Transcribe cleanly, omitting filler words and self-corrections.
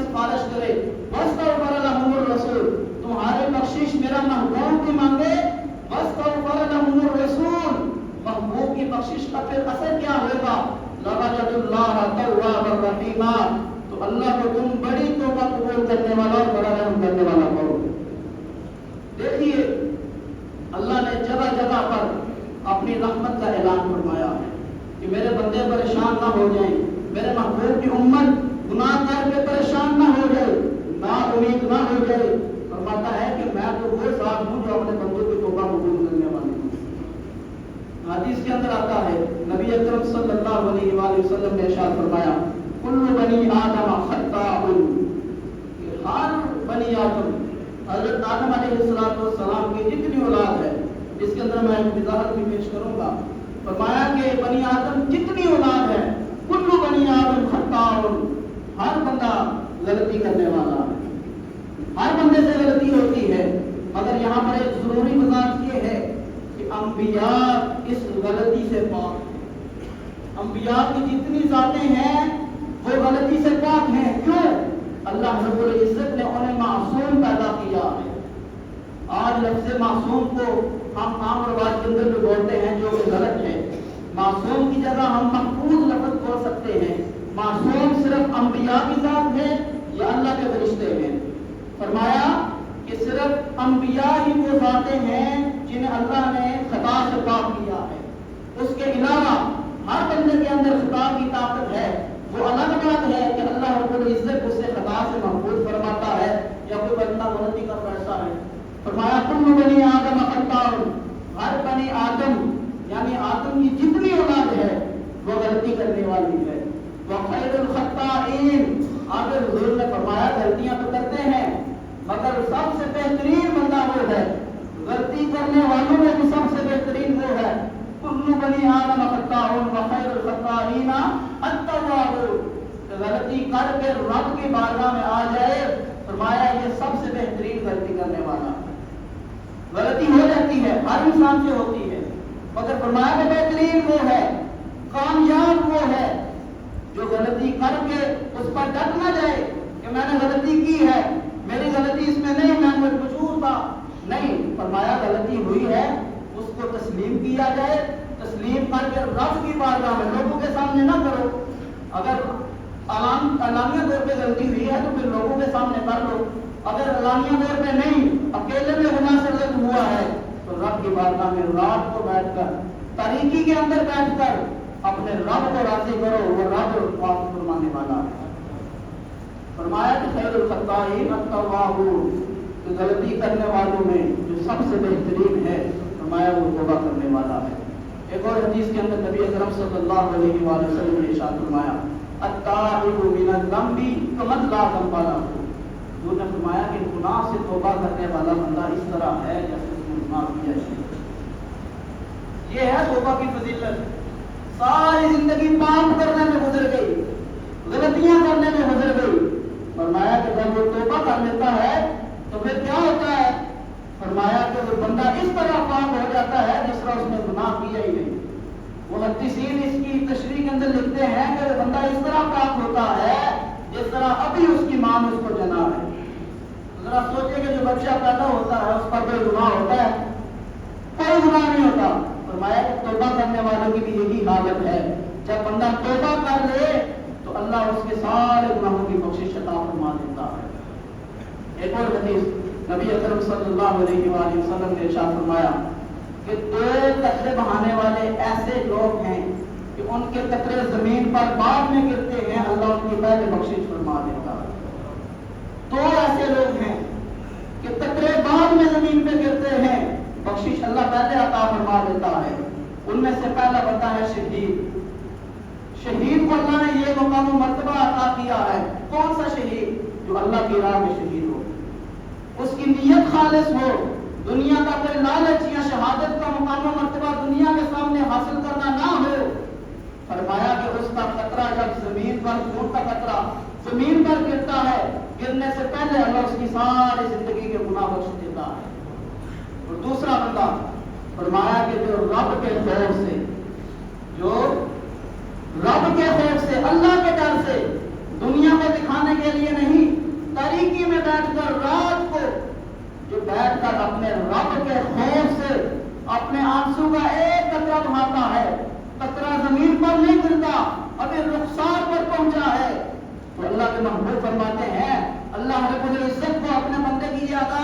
سفارش کرے، واستغفر لهم الرسول، تمہاری بخشش میرا محبوب کی مانگے، واستغفر لهم الرسول، محبوب کی بخشش کا پھر اثر کیا ہوگا؟ لوجدوا اللہ توابا رحیما، تو اللہ کو تم بڑی توبہ قبول کرنے والا اور بڑا رحم کرنے والا پاؤ گے۔ دیکھیے اللہ نے جگہ جگہ پر اپنی رحمت کا اعلان فرمایا ہے کہ میرے بندے پریشان نہ ہو جائیں، میرے محبوب کی امت گناہ کر کے پریشان نہ ہو جائے، نا امید نہ ہو جائے۔ فرماتا ہے کہ میں تو وہ ذات ہوں جو اپنے بندوں کی توبہ قبول کرنے والی ہوں۔ حدیث کے اندر آتا ہے نبی اکرم صلی اللہ علیہ وآلہ وسلم نے ارشاد فرمایا کل بنی آدم خطاء، کہ ہر بنی آدم، حضرت آدم علیہ السلام کی جتنی اولاد ہے، اس کے اندر میں ایک وضاحت بھی پیش کروں گا۔ فرمایا کہ بنی آدم جتنی اولاد ہے، کل بنی آدم خطاء، ہر بندہ غلطی کرنے والا ہے، ہر بندے سے غلطی ہوتی ہے، مگر یہاں پر ایک ضروری وضاحت یہ ہے کہ انبیاء اس غلطی سے پاک ہیں۔ انبیاء کی جتنی ذاتیں ہیں وہ غلطی سے پاک ہیں۔ کیوں؟ اللہ رب العزت نے انہیں معصوم پیدا کیا ہے۔ آج لفظ معصوم کو ہم عام رواج کے اندر جو بولتے ہیں جو کہ غلط ہے، معصوم کی جگہ ہم محفوظ لفظ بول سکتے ہیں۔ معصوم صرف انبیاء کی ذات ہے یا اللہ کے فرشتے ہیں؟ فرمایا کہ صرف انبیاء ہی وہ ذاتیں ہیں جنہیں اللہ نے خطا سے پاک کیا ہے۔ اس کے علاوہ ہر بندے کے اندر خطا کی طاقت ہے، وہ الگ بات ہے کہ اللہ رب العزت اسے خطا سے محفوظ فرماتا ہے یا کوئی بندہ غلطی کا فیصلہ ہے۔ فرمایا کل بنی آدم خطاء، ہر بنی آدم یعنی آدم کی جتنی اولاد ہے وہ غلطی کرنے والی ہے۔ وخیر الخطائین، آگے حضور نے فرمایا غلطیاں تو کرتے ہیں مگر سب سے بہترین بندہ وہ ہے، غلطی کرنے والوں میں بھی سب سے بہترین وہ ہے۔ کل بنی آدم خطاء وخیر الخطائین التوابون، غلطی کر کے رب کی بارگاہ میں آ جائے، فرمایا یہ سب سے بہترین غلطی کرنے والا ہے۔ غلطی ہو جاتی ہے، ہر انسان سے ہوتی ہے، مگر فرمایا کہ بہترین وہ ہے، کامیاب وہ ہے جو غلطی کر کے اس پر ڈٹ نہ جائے کہ میں نے غلطی کی ہے، میری غلطی اس میں نہیں، میں کوئی قصور تھا نہیں۔ فرمایا غلطی ہوئی ہے اس کو تسلیم کیا جائے، تسلیم کر کے رب کی بارگاہ میں، لوگوں کے سامنے نہ کرو۔ اگر اعلانیہ طور پہ غلطی ہوئی ہے تو پھر لوگوں کے سامنے کر لو، اگر اعلانیہ طور پہ نہیں، اکیلے میں گناہ سے غلط ہوا ہے تو رب کی بارگاہ میں رات کو بیٹھ کر، تاریکی کے اندر بیٹھ کر اپنے رب کو راضی کرو، وہ رب معاف فرمانے والا ہے۔ فرمایا کہ خیر الخطائین التوابون، کہ غلطی کرنے والوں میں جو سب سے بہترین ہے، فرمایا وہ توبہ کرنے والا ہے۔ ایک اور حدیث کے اندر نبی اکرم صلی اللہ علیہ وآلہ وسلم نے ارشاد فرمایا التائب من الذنب کمن لا ذنب له، انہوں نے فرمایا کہ گناہ سے توبہ کرنے والا بندہ اس طرح ہے جیسے اس نے گناہ کیا ہے۔ یہ ہے توبہ کی فضیلت۔ ساری زندگی پاپ کرنے میں گزر گئی، غلطیاں کرنے میں گزر گئی، فرمایا کہ جب وہ توبہ کر لیتا ہے تو پھر کیا ہوتا ہے؟ فرمایا کہ وہ بندہ اس طرح پاک ہو جاتا ہے جس طرح اس نے گناہ کیا ہی نہیں۔ محدثین اس کی تشریح کے اندر لکھتے ہیں کہ وہ بندہ اس طرح پاک ہوتا ہے جس طرح ابھی اس کی ماں نے اس کو جنا ہے۔ ذرا سوچے کہ جو بچہ پیدا ہوتا ہے اس پر کوئی گناہ ہوتا ہے؟ کوئی گناہ نہیں ہوتا۔ فرمایا کہ توبہ کرنے والوں کی بھی یہی حالت ہے، جب بندہ توبہ کر لے تو اللہ اس کے سارے گناہوں کی بخشش عطا فرما دیتا ہے۔ ایک اور حدیث نبی اکرم صلی اللہ علیہ وآلہ وسلم نے ارشاد فرمایا کہ دو قطرے بہانے والے ایسے لوگ ہیں کہ ان کے قطرے زمین پر بعد میں گرتے ہیں، اللہ ان کی پہلے بخشش فرما دیتا ہے۔ دو ایسے لوگ ہیں کہ قطرے بعد میں زمین پہ گرتے ہیں، بخشش اللہ پہلے عطا فرما دیتا ہے۔ ان میں سے پہلا بندہ ہے شہید۔ شہید کو اللہ نے یہ مقام و مرتبہ عطا کیا ہے۔ کون سا شہید؟ جو اللہ کی راہ میں شہید ہو، اس کی نیت خالص ہو، دنیا کا کوئی لالچ یا شہادت کا مقام و مرتبہ دنیا کے سامنے حاصل کرنا نہ ہو۔ فرمایا کہ اس کا قطرہ جب زمین پر، خون کا قطرہ زمین پر گرتا ہے، گرنے سے پہلے اللہ اس کی ساری زندگی کے گناہ بخش دیتا ہے۔ اور دوسرا بندہ فرمایا کہ جو رب کے خوف سے، جو رب کے خوف سے، اللہ کے ڈر سے، دنیا کو دکھانے کے لیے نہیں، بیٹھ کر اپنے رب کے خوف سے اپنے آنسو کا ایک قطرہ بہاتا ہے، قطرہ زمین پر نہیں گرتا، ابھی رخسار پر پہنچا ہے، تو اللہ کے محبوب فرماتے ہیں اللہ رب العزت کو اپنے بندے کی یہ عطا